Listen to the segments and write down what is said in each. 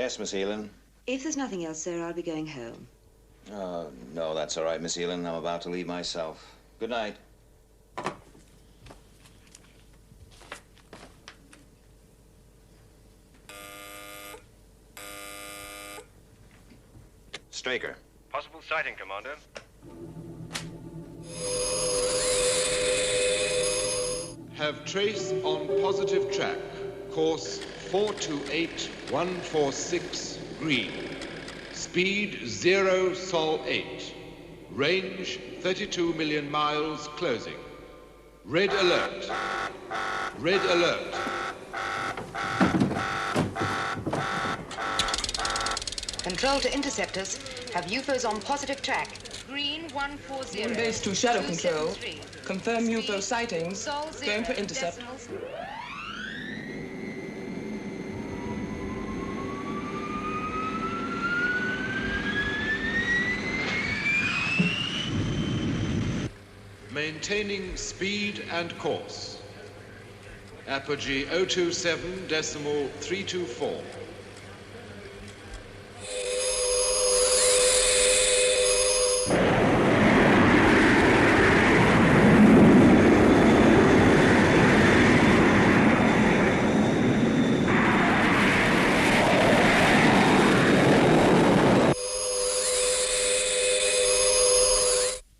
Yes, Miss Elin. If there's nothing else, sir, I'll be going home. No, that's all right, Miss Elin. I'm about to leave myself. Good night. Straker. Possible sighting, Commander. Have trace on positive track. Course 428146 green. Speed 0 Sol 8. Range 32 million miles closing. Red alert. Red alert. Control to interceptors. Have UFOs on positive track. Green 140. Moon base to shadow control. Confirm UFO sightings. Going for intercept. Maintaining speed and course. Apogee 027.324.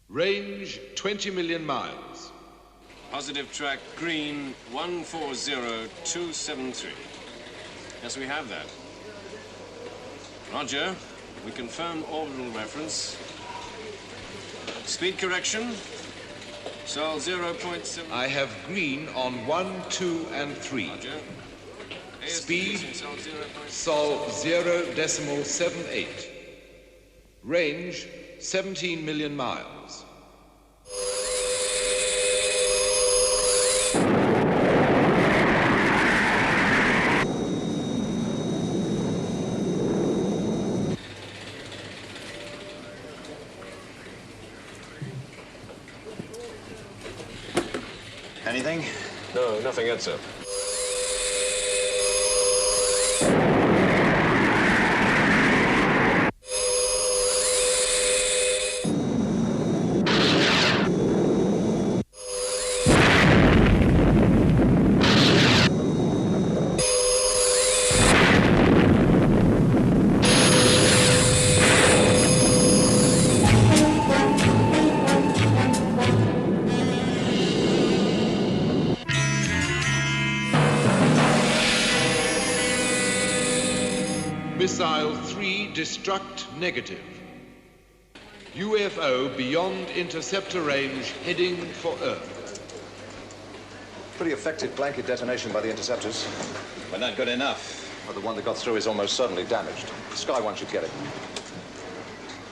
Range 20 million miles. Positive track green 140273. Yes, we have that. Roger. We confirm orbital reference. Speed correction. Sol 0.7. I have green on 1, 2, and 3. Roger. Speed Sol 0.78. Range 17 million miles. Anything? No, nothing yet, sir. Missile 3 destruct negative. UFO beyond interceptor range heading for Earth. Pretty effective blanket detonation by the interceptors. But not good enough. Well, the one that got through is almost certainly damaged. The Sky One should get it.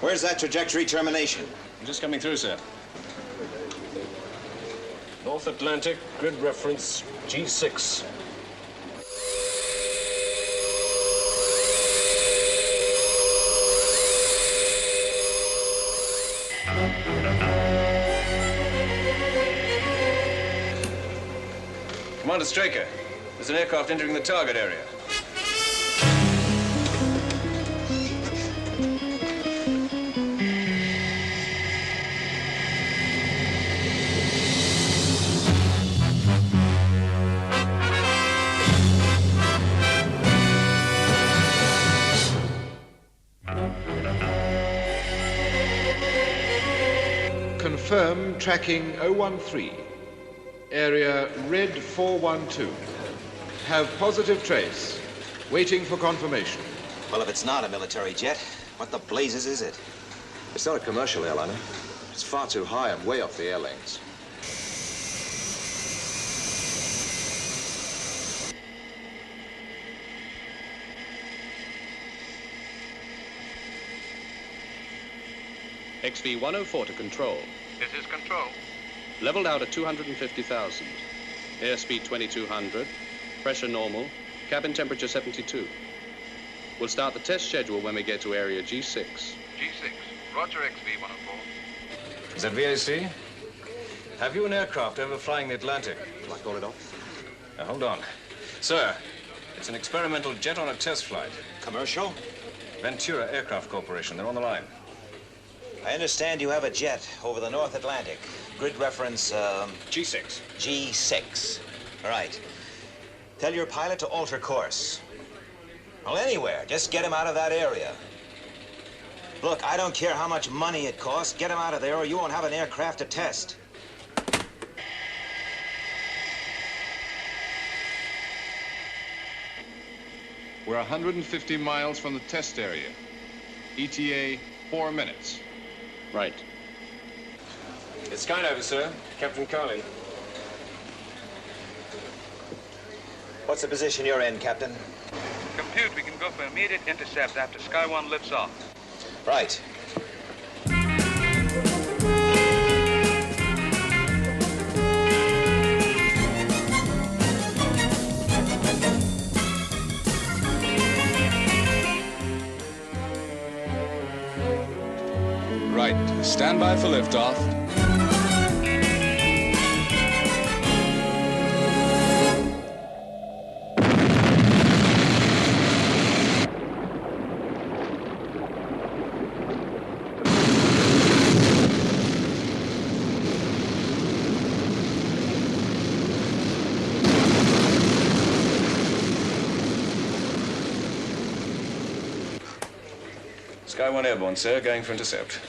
Where's that trajectory termination? I'm just coming through, sir. North Atlantic, grid reference G6. Commander Straker, there's an aircraft entering the target area. Confirm tracking 013. Area red 412. Have positive trace. Waiting for confirmation. Well, if it's not a military jet, what the blazes is it? It's not a commercial airliner. It's far too high and way off the air lanes. XV-104 to control. This is control. Leveled out at 250,000. Airspeed 2200. Pressure normal. Cabin temperature 72. We'll start the test schedule when we get to area G6. G6. Roger, XV-104. Is that VAC? Have you an aircraft overflying the Atlantic? Shall I call it off? Now, hold on. Sir, It's an experimental jet on a test flight. Commercial? Ventura Aircraft Corporation. They're on the line. I understand you have a jet over the North Atlantic. Grid reference, G6. G6. All right. Tell your pilot to alter course. Well, anywhere. Just get him out of that area. Look, I don't care how much money it costs. Get him out of there or you won't have an aircraft to test. We're 150 miles from the test area. ETA, 4 minutes. Right. It's Skydiver, sir. Captain Carlin. What's the position you're in, Captain? Compute, we can go for immediate intercept after Sky 1 lifts off. Right. Right. Stand by for liftoff. Sky 1 airborne, sir. Going for intercept.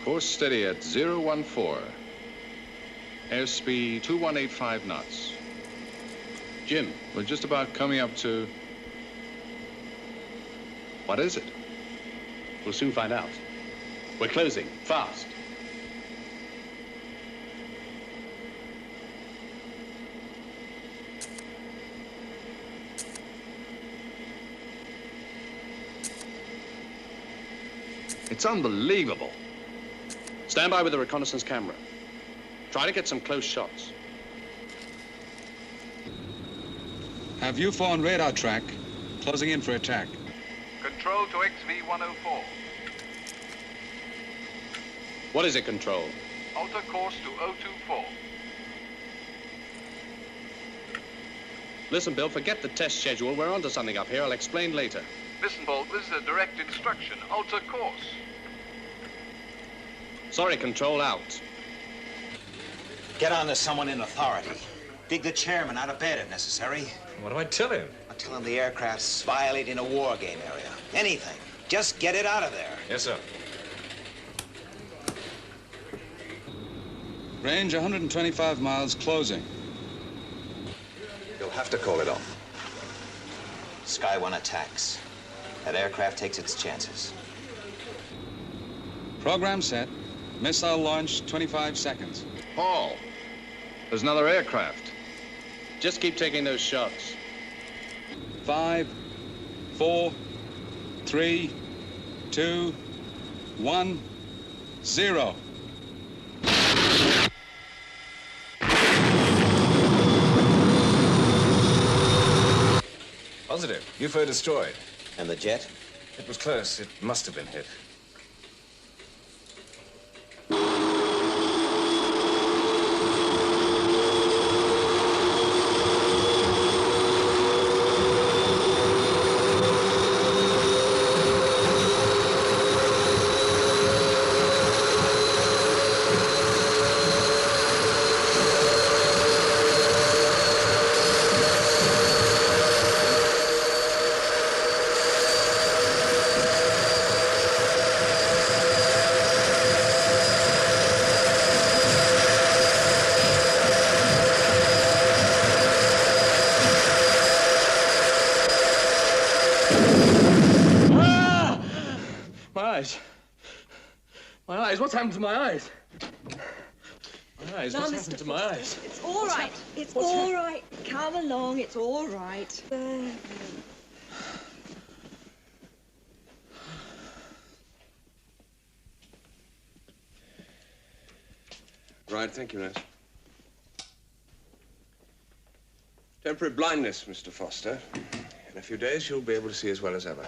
Course steady at 014. Airspeed 2185 knots. Jim, We're just about coming up to... What is it? we'll soon find out. We're closing. Fast. It's unbelievable. Stand by with the reconnaissance camera. Try to get some close shots. Have UFO on radar track. Closing in for attack. Control to XV-104. What is it, Control? Alter course to 024. Listen, Bill, forget the test schedule. We're onto something up here. I'll explain later. Listen, Bolt, this is a direct instruction. Alter course. Sorry, Control, out. Get on to someone in authority. Dig the chairman out of bed if necessary. What do I tell him? I'll tell him the aircraft's violating a war game area. Anything. Just get it out of there. Yes, sir. Range 125 miles, closing. You'll have to call it off. Sky 1 attacks. That aircraft takes its chances. Program set. Missile launch, 25 seconds. Paul, there's another aircraft. Just keep taking those shots. 5, 4, 3, 2, 1, 0. Positive. UFO destroyed. And the jet? It was close. It must have been hit. My eyes, what's happened to my eyes? My eyes, Now, what's Mr. happened to my Foster, eyes? It's all right. It's all right. Come along, it's all right. Right, thank you, nurse. Temporary blindness, Mr. Foster. In a few days, you'll be able to see as well as ever.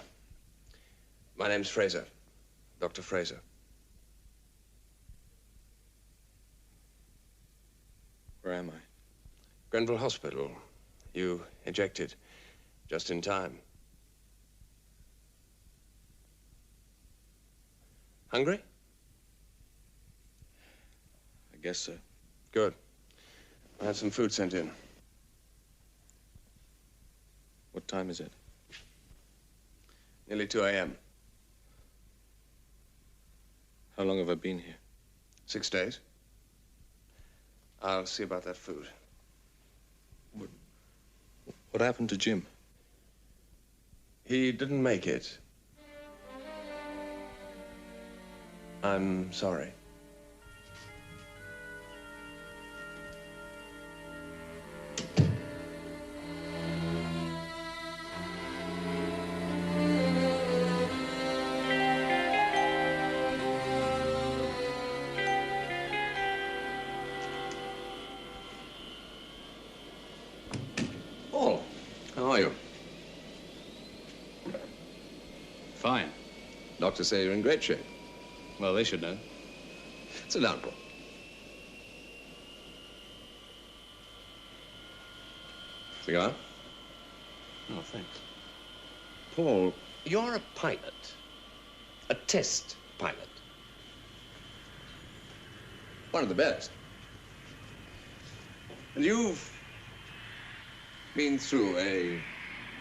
My name's Fraser. Dr. Fraser. Where am I? Grenville Hospital. You ejected just in time. Hungry? I guess so. Good. I had some food sent in. What time is it? Nearly 2 a.m. How long have I been here? 6 days. I'll see about that food. What happened to Jim? He didn't make it. I'm sorry. Paul, how are you? Fine. Doctors say you're in great shape. Well, they should know. Sit down, Paul. Cigar? Oh, thanks. Paul, you're a pilot. A test pilot. One of the best. And you've been through a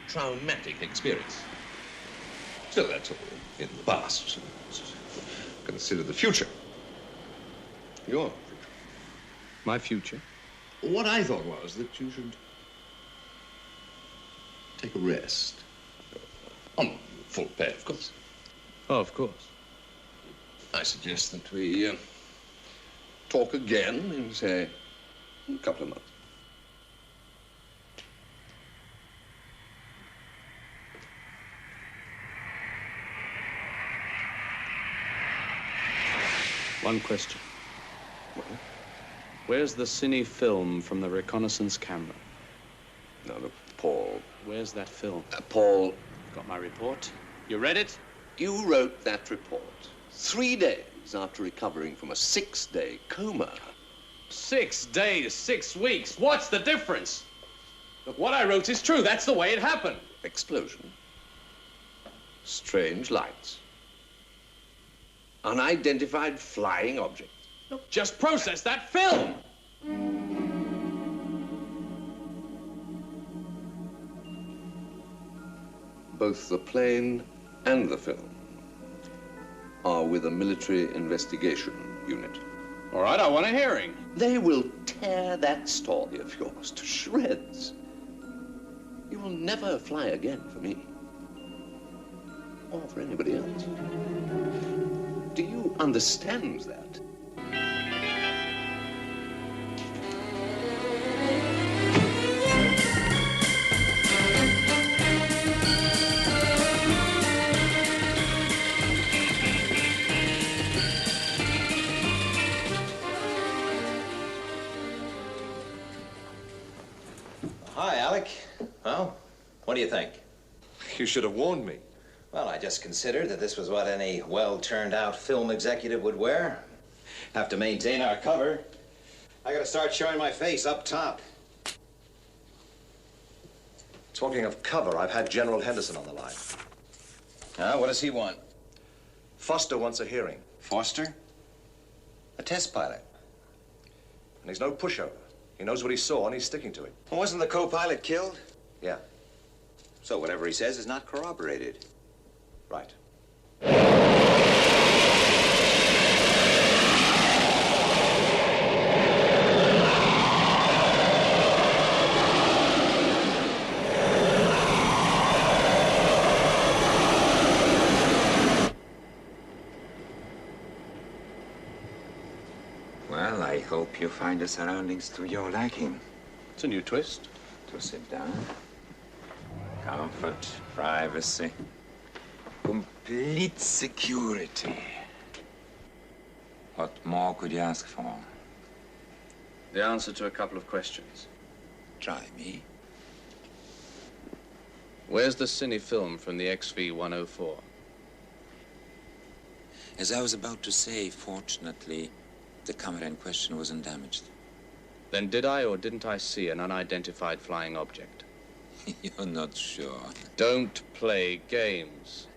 traumatic experience. Still, that's all in the past. Consider the future. Your future. My future? What I thought was that you should take a rest. On full pay, of course. Oh, of course. I suggest that we talk again in, say, a couple of months. One question. Well? Where's the cine film from the reconnaissance camera? Now, look, Paul. Where's that film? Paul. Got my report? You read it? You wrote that report 3 days after recovering from a 6-day coma. 6 days, 6 weeks. What's the difference? Look, what I wrote is true. That's the way it happened. Explosion. Strange lights. Unidentified flying object. Look, just process that film. Both the plane and the film are with a military investigation unit. All right, I want a hearing. They will tear that story of yours to shreds. You will never fly again for me. Or for anybody else. Do you understand that? Hi, Alec. Well, what do you think? You should have warned me. Well, I just considered that this was what any well-turned-out film executive would wear. Have to maintain our cover. I gotta start showing my face up top. Talking of cover, I've had General Henderson on the line. What does he want? Foster wants a hearing. Foster? A test pilot. And he's no pushover. He knows what he saw and he's sticking to it. Well, wasn't the co-pilot killed? Yeah. So whatever he says is not corroborated. Right. Well, I hope you find the surroundings to your liking. It's a new twist. To sit down. Comfort, privacy, complete security. What more could you ask for? The answer to a couple of questions. Try me. Where's the cine film from the XV-104? As I was about to say, fortunately, the camera in question wasn't damaged. Then did I or didn't I see an unidentified flying object? You're not sure. Don't play games.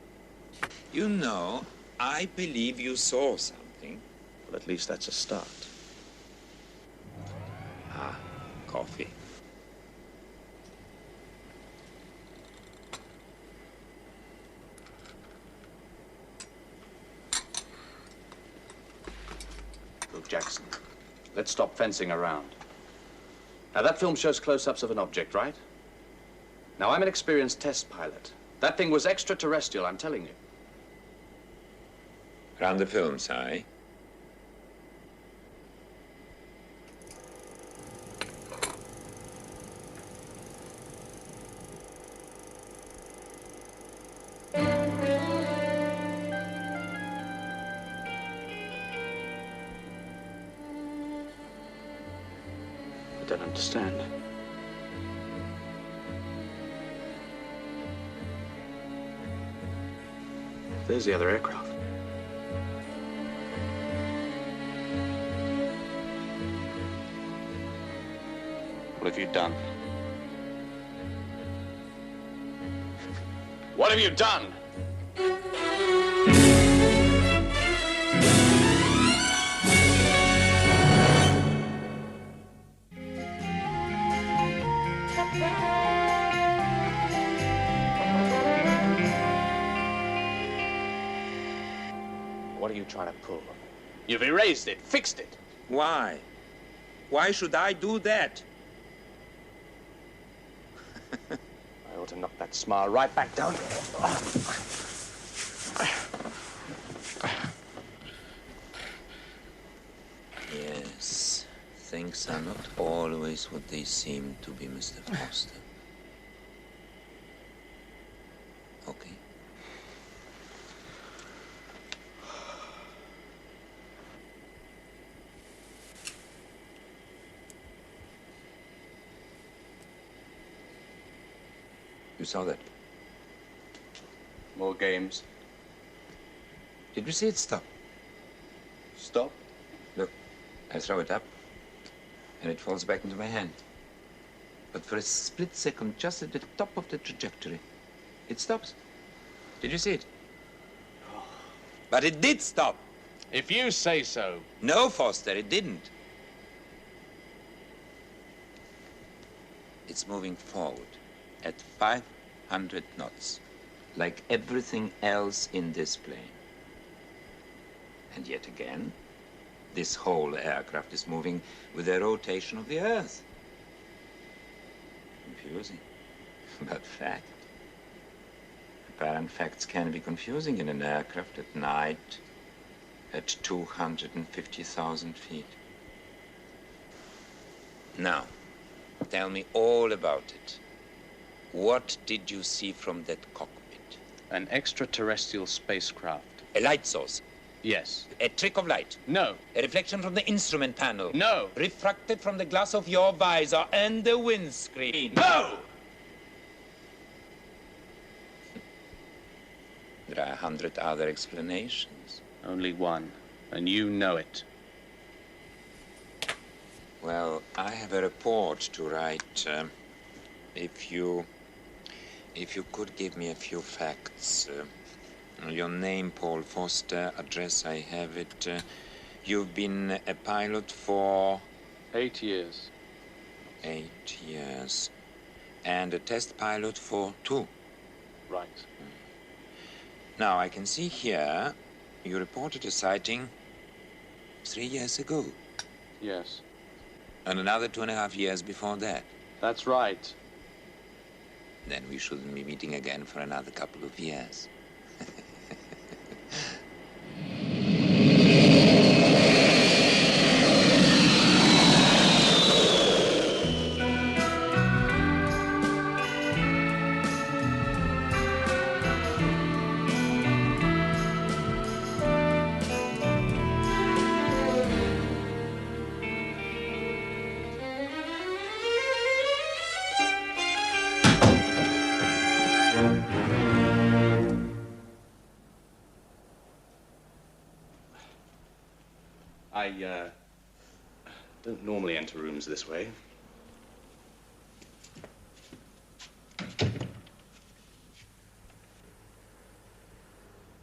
You know, I believe you saw something. Well, at least that's a start. Ah, coffee. Look, Jackson, let's stop fencing around. Now, that film shows close-ups of an object, right? Now, I'm an experienced test pilot. That thing was extraterrestrial, I'm telling you. Run the film, Si. I don't understand. There's the other aircraft. What have you done? What have you done? What are you trying to pull? You've erased it, fixed it. Why? Why should I do that? I ought to knock that smile right back down. Yes, things are not always what they seem to be, Mr. Foster. Okay. You saw that? More games. Did you see it stop? Stop? Look, I throw it up, and it falls back into my hand. But for a split second, just at the top of the trajectory, it stops. Did you see it? But it did stop. If you say so. No, Foster, it didn't. It's moving forward at 500 knots, like everything else in this plane. And yet again, this whole aircraft is moving with the rotation of the Earth. Confusing, but fact. Apparent facts can be confusing in an aircraft at night at 250,000 feet. Now, tell me all about it. What did you see from that cockpit? An extraterrestrial spacecraft. A light source? Yes. A trick of light? No. A reflection from the instrument panel? No. Refracted from the glass of your visor and the windscreen? No! There are 100 other explanations. Only one, and you know it. Well, I have a report to write. If you could give me a few facts. Your name, Paul Foster. Address, I have it. You've been a pilot for... 8 years. 8 years. And a test pilot for 2. Right. Now, I can see here you reported a sighting 3 years ago. Yes. And another 2.5 years before that. That's right. Then we shouldn't be meeting again for another couple of years. I don't normally enter rooms this way.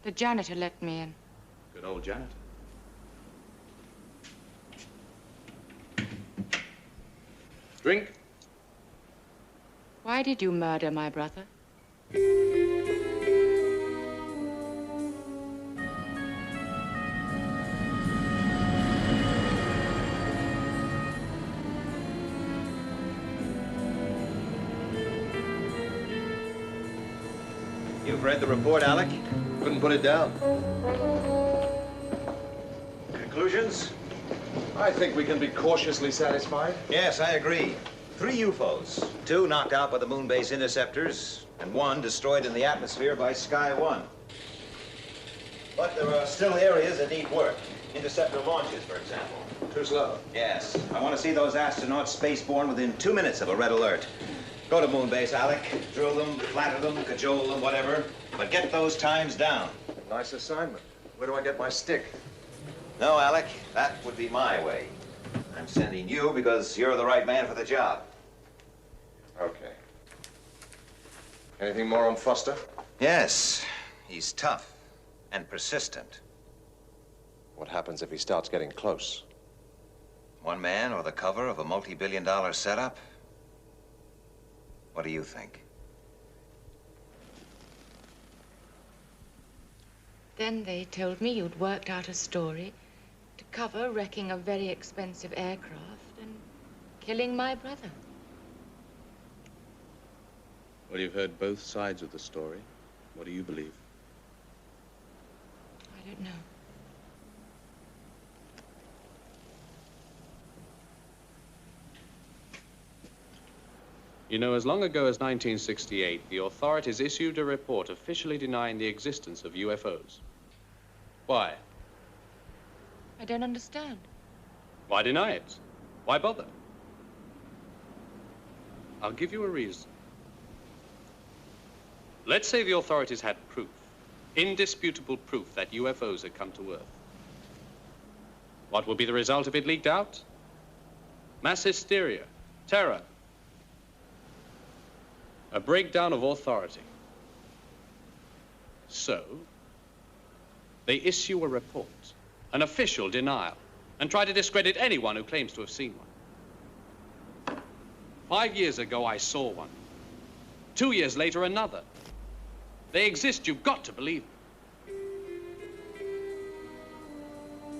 The janitor let me in. Good old janitor. Drink? Why did you murder my brother? You've read the report, Alec? Couldn't put it down. Conclusions? I think we can be cautiously satisfied. Yes, I agree. 3 UFOs. 2 knocked out by the moon base interceptors, and 1 destroyed in the atmosphere by Sky 1. But there are still areas that need work. Interceptor launches, for example. Too slow. Yes. I want to see those astronauts spaceborne within 2 minutes of a red alert. Go to moon base, Alec. Drill them, flatter them, cajole them, whatever. But get those times down. Nice assignment. Where do I get my stick? No, Alec, that would be my way. I'm sending you because you're the right man for the job. Okay. Anything more on Foster? Yes. He's tough and persistent. What happens if he starts getting close? One man or the cover of a multi-billion-dollar setup? What do you think? Then they told me you'd worked out a story to cover wrecking a very expensive aircraft and killing my brother. Well, you've heard both sides of the story. What do you believe? I don't know. You know, as long ago as 1968, the authorities issued a report officially denying the existence of UFOs. Why? I don't understand. Why deny it? Why bother? I'll give you a reason. Let's say the authorities had proof, indisputable proof that UFOs had come to Earth. What would be the result if it leaked out? Mass hysteria, terror, a breakdown of authority. So, they issue a report, an official denial, and try to discredit anyone who claims to have seen one. 5 years ago, I saw one. 2 years later, another. They exist. You've got to believe them.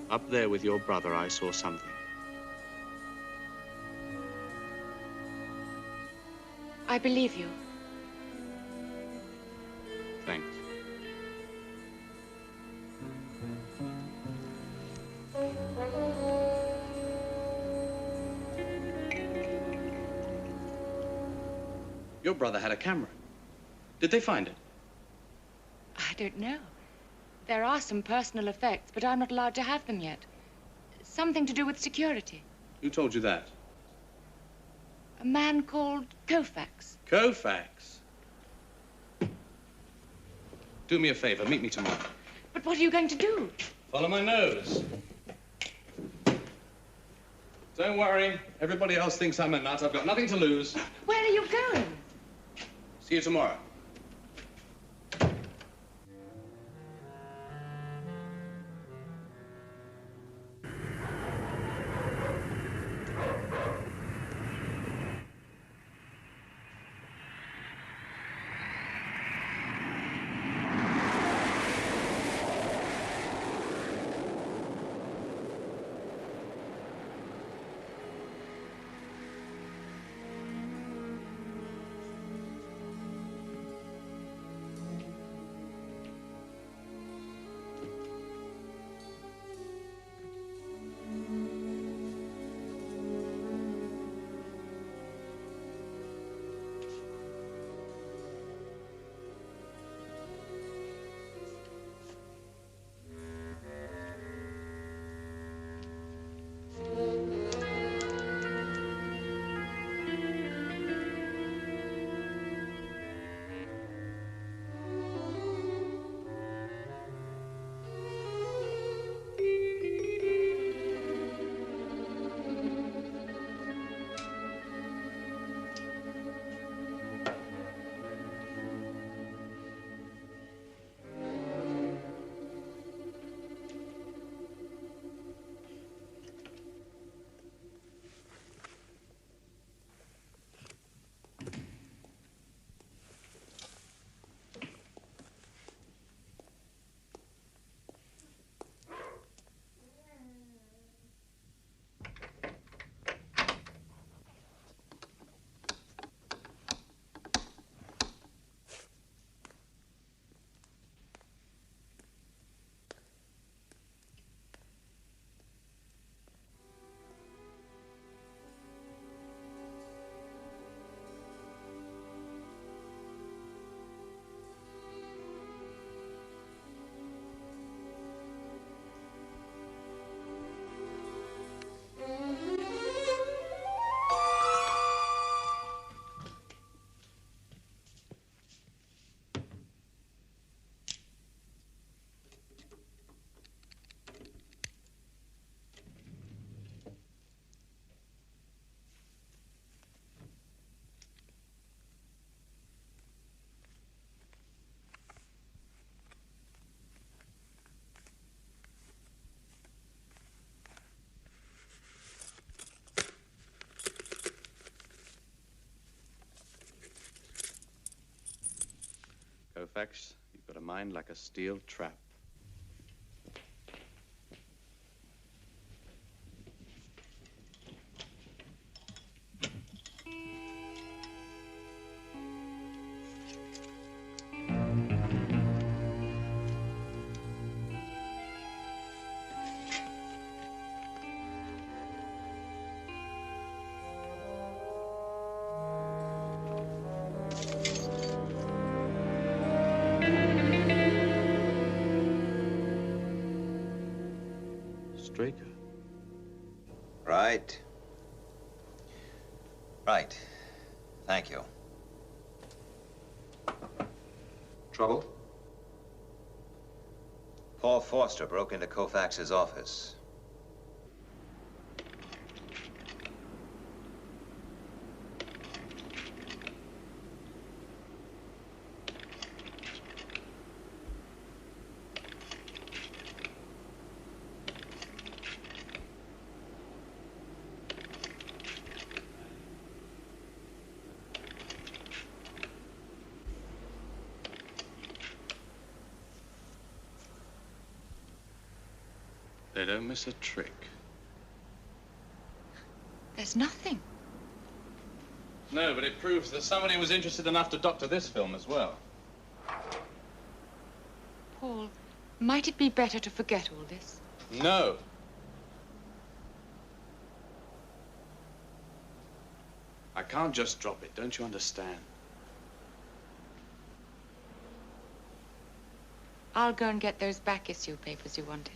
Up there with your brother, I saw something. I believe you. Thanks. Your brother had a camera. Did they find it? I don't know. There are some personal effects, but I'm not allowed to have them yet. Something to do with security. Who told you that? A man called Koufax. Koufax? Do me a favor, meet me tomorrow. But what are you going to do? Follow my nose. Don't worry. Everybody else thinks I'm a nut. I've got nothing to lose. Where are you going? See you tomorrow. Koufax, you've got a mind like a steel trap. Straker. Right. Right. Thank you. Trouble? Paul Forster broke into Koufax's office. They don't miss a trick. There's nothing. No, but it proves that somebody was interested enough to doctor this film as well. Paul, might it be better to forget all this? No. I can't just drop it, don't you understand? I'll go and get those back issue papers you wanted.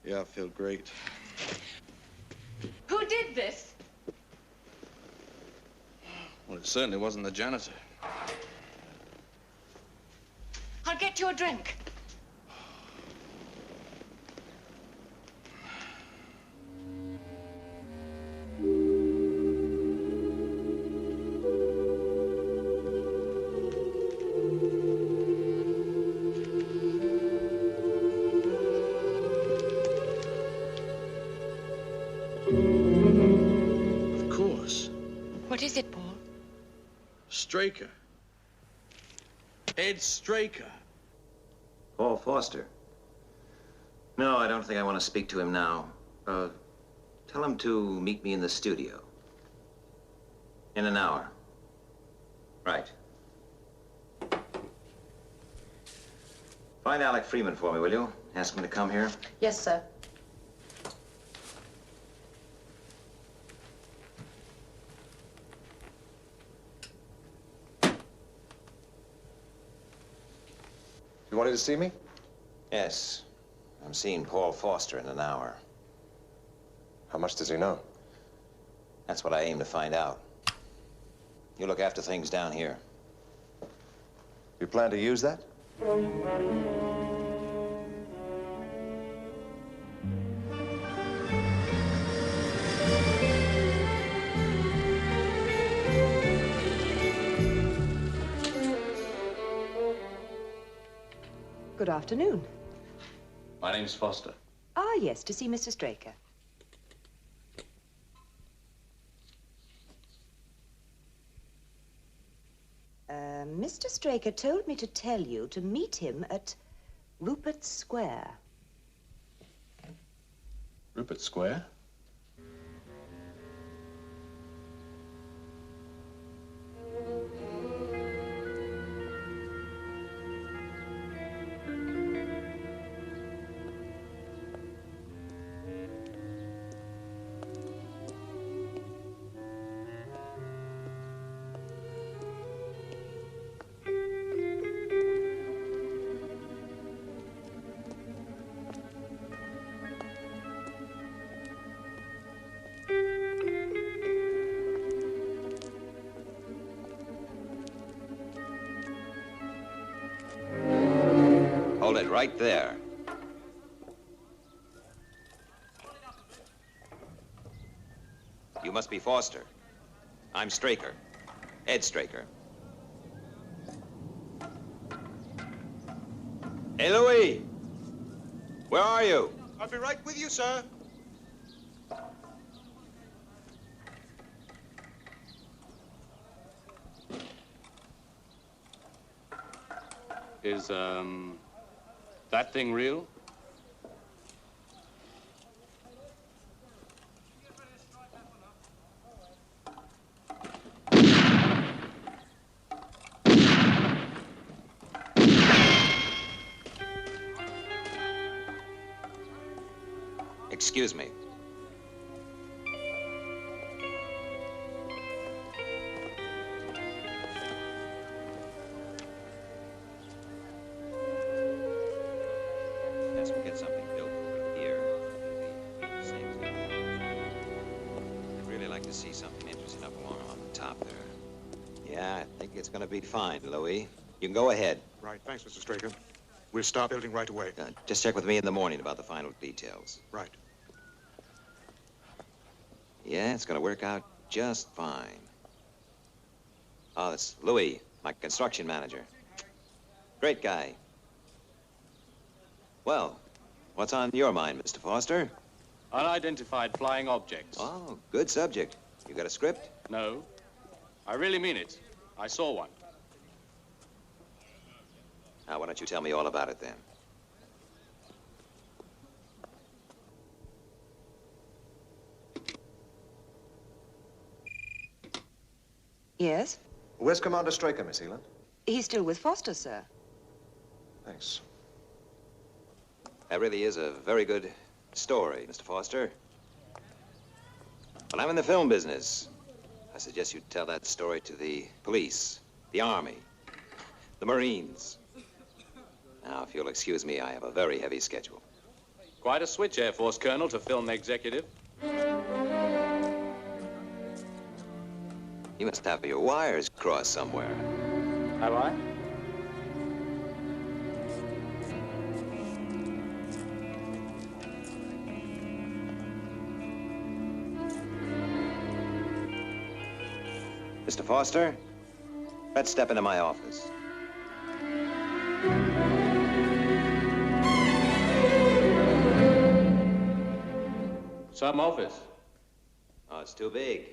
Yeah, I feel great. Who did this? Well, it certainly wasn't the janitor. I'll get you a drink. What is it, Paul? Straker. Ed Straker. Paul Forster. No, I don't think I want to speak to him now. Tell him to meet me in the studio. In an hour. Right. Find Alec Freeman for me, will you? Ask him to come here. Yes, sir. You wanted to see me? Yes. I'm seeing Paul Foster in an hour. How much does he know? That's what I aim to find out. You look after things down here. You plan to use that? Good afternoon. My name's Foster. Ah, yes, to see Mr. Straker. Mr. Straker told me to tell you to meet him at Rupert Square. Rupert Square? Hold it right there. You must be Foster. I'm Straker. Ed Straker. Hey, Louis! Where are you? I'll be right with you, sir. Is, that thing real? Excuse me. Yes, we'll get something built over here. Same thing. I'd really like to see something interesting up along on the top there. Yeah, I think it's going to be fine, Louis. You can go ahead. Right, thanks, Mr. Straker. We'll start building right away. Just check with me in the morning about the final details. Right. Yeah, it's going to work out just fine. Oh, that's Louis, my construction manager. Great guy. Well, what's on your mind, Mr. Foster? Unidentified flying objects. Oh, good subject. You got a script? No. I really mean it. I saw one. Now, why don't you tell me all about it then? Yes? Where's Commander Straker, Miss Eland? He's still with Foster, sir. Thanks. That really is a very good story, Mr. Foster. When I'm in the film business, I suggest you tell that story to the police, the Army, the Marines. Now, if you'll excuse me, I have a very heavy schedule. Quite a switch, Air Force Colonel, to film executive. You must have your wires crossed somewhere. Have I? Mr. Foster, let's step into my office. Some office. Oh, it's too big.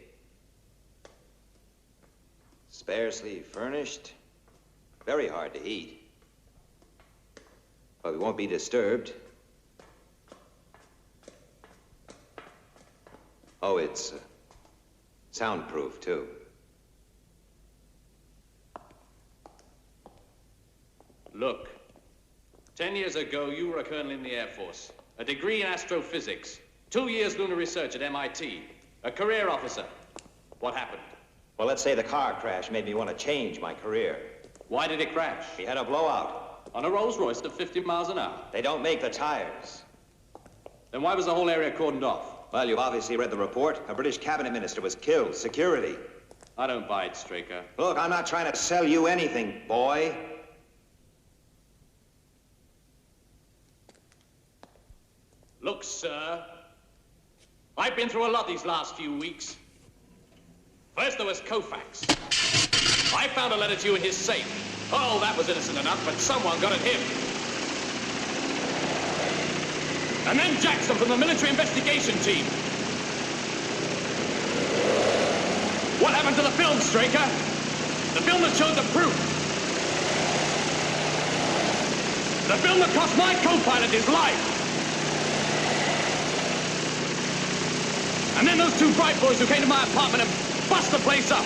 Sparsely furnished. Very hard to eat. But we won't be disturbed. Oh, it's soundproof, too. Look, 10 years ago, you were a colonel in the Air Force, a degree in astrophysics, 2 years lunar research at MIT, a career officer. What happened? Well, let's say the car crash made me want to change my career. Why did it crash? We had a blowout. On a Rolls Royce at 50 miles an hour. They don't make the tires. Then why was the whole area cordoned off? Well, you've obviously read the report. A British cabinet minister was killed. Security. I don't buy it, Straker. Look, I'm not trying to sell you anything, boy. Look, sir, I've been through a lot these last few weeks. First there was Koufax. I found a letter to you in his safe. Oh, that was innocent enough, but someone got at him. And then Jackson from the military investigation team. What happened to the film, Straker? The film that showed the proof. The film that cost my co-pilot his life. And then those two bright boys who came to my apartment and bust the place up.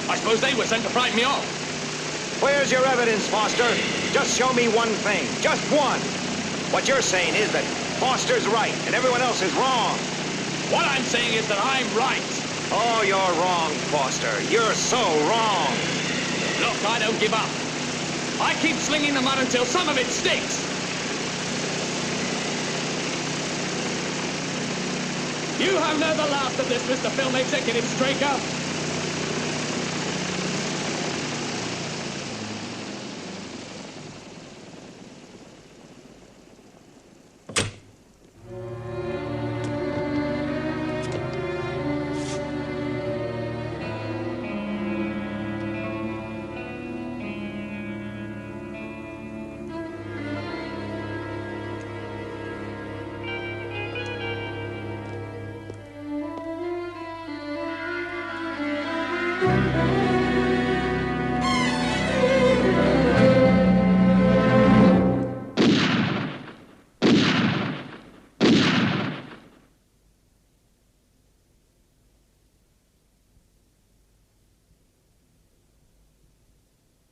I suppose they were sent to frighten me off. Where's your evidence, Foster? Just show me one thing. Just one. What you're saying is that Foster's right and everyone else is wrong. What I'm saying is that I'm right. Oh, you're wrong, Foster. You're so wrong. Look, I don't give up. I keep slinging the mud until some of it sticks. You have known the last of this, Mr. Film Executive Straker.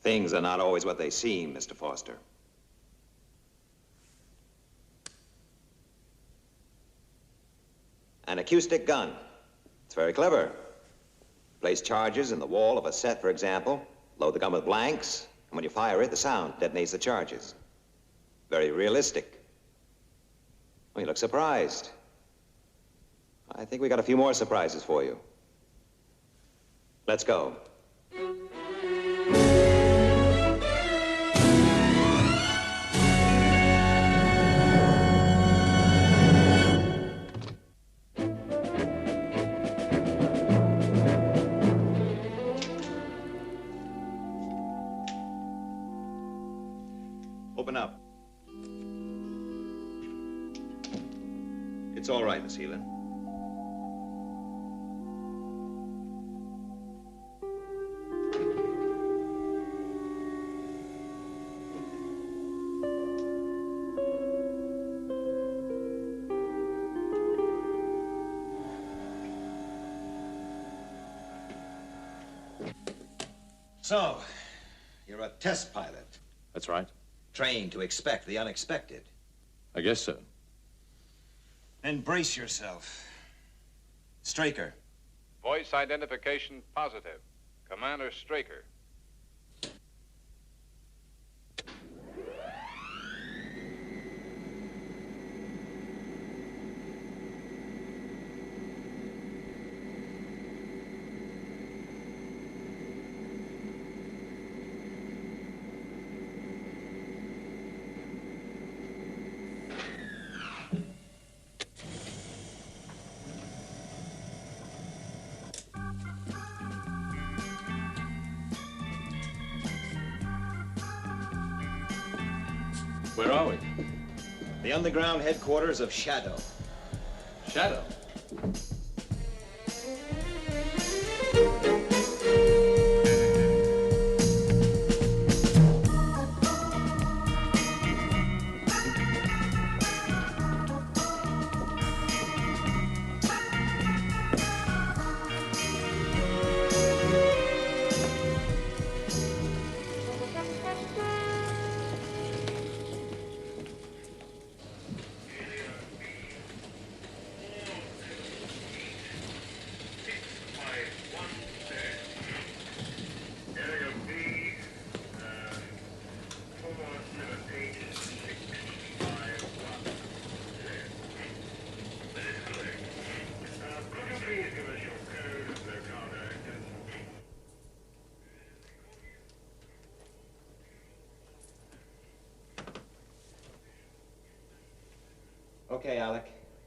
Things are not always what they seem, Mr. Foster. An acoustic gun. It's very clever. Place charges in the wall of a set, for example. Load the gun with blanks, and when you fire it, the sound detonates the charges. Very realistic. Well, you look surprised. I think we got a few more surprises for you. Let's go. Open up. It's all right, Miss Heelan. So, you're a test pilot. That's right. Trained to expect the unexpected. I guess so. Then brace yourself. Straker. Voice identification positive. Commander Straker. Where are we? The underground headquarters of Shadow. Shadow?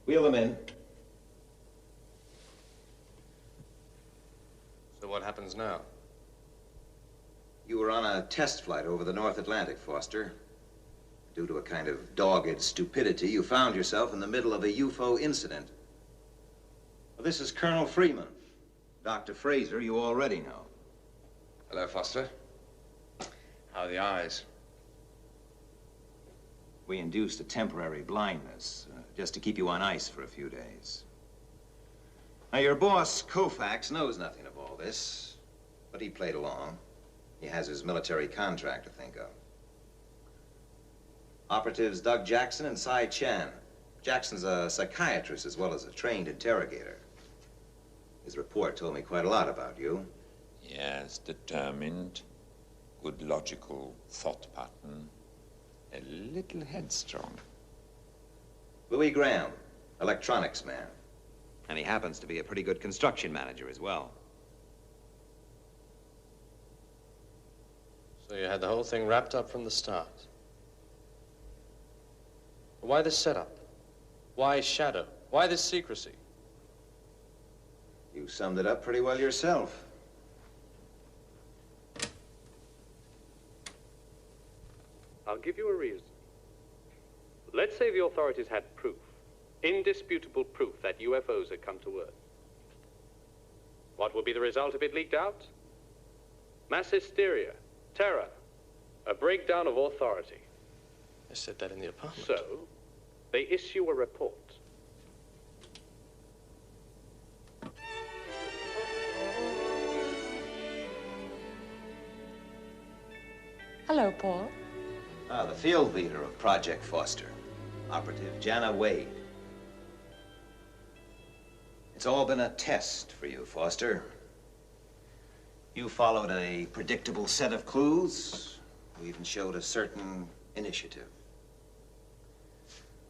Wheel them in. So what happens now? You were on a test flight over the North Atlantic, Foster. Due to a kind of dogged stupidity, you found yourself in the middle of a UFO incident. Well, this is Colonel Freeman. Dr. Fraser, you already know. Hello, Foster. How are the eyes? We induced a temporary blindness, just to keep you on ice for a few days. Now, your boss, Koufax, knows nothing of all this, but he played along. He has his military contract to think of. Operatives Doug Jackson and Cy Chan. Jackson's a psychiatrist as well as a trained interrogator. His report told me quite a lot about you. Yes, determined, good logical thought pattern, a little headstrong. Louis Graham, electronics man. And he happens to be a pretty good construction manager as well. So you had the whole thing wrapped up from the start. Why this setup? Why shadow? Why this secrecy? You summed it up pretty well yourself. I'll give you a reason. Let's say the authorities had proof, indisputable proof that UFOs had come to Earth. What would be the result if it leaked out? Mass hysteria, terror, a breakdown of authority. I said that in the apartment. So, they issue a report. Hello, Paul. The field leader of Project Foster, Operative Jana Wade. It's all been a test for you, Foster. You followed a predictable set of clues. You even showed a certain initiative.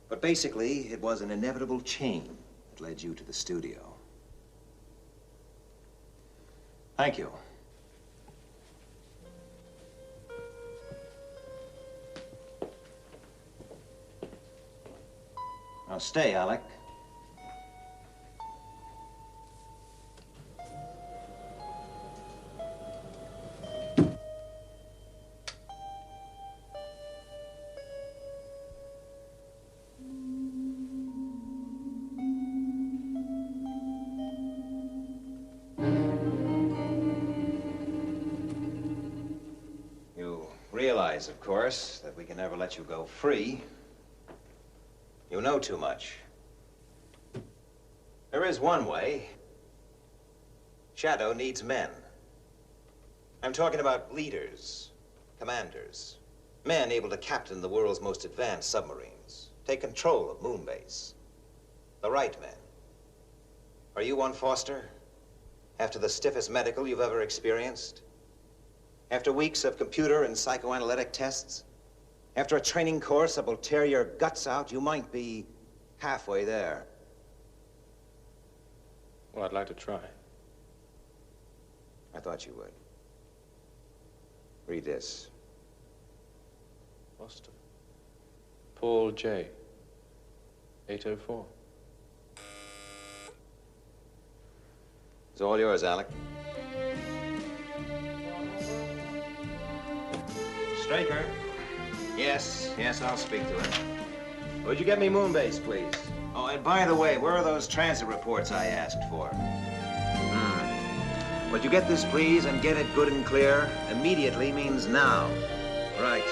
But basically, it was an inevitable chain that led you to the studio. Thank you. Now stay, Alec. You realize, of course, that we can never let you go free. You know too much. There is one way. Shadow needs men. I'm talking about leaders, commanders, men able to captain the world's most advanced submarines, take control of Moonbase. The right men. Are you one, Foster? After the stiffest medical you've ever experienced? After weeks of computer and psychoanalytic tests? After a training course that will tear your guts out, you might be halfway there. Well, I'd like to try. I thought you would. Read this. Foster. Paul J. 804. It's all yours, Alec. Straker. Yes, I'll speak to him. Would you get me Moonbase, please? Oh, and by the way, where are those transit reports I asked for? Would you get this, please, and get it good and clear? Immediately means now. Right.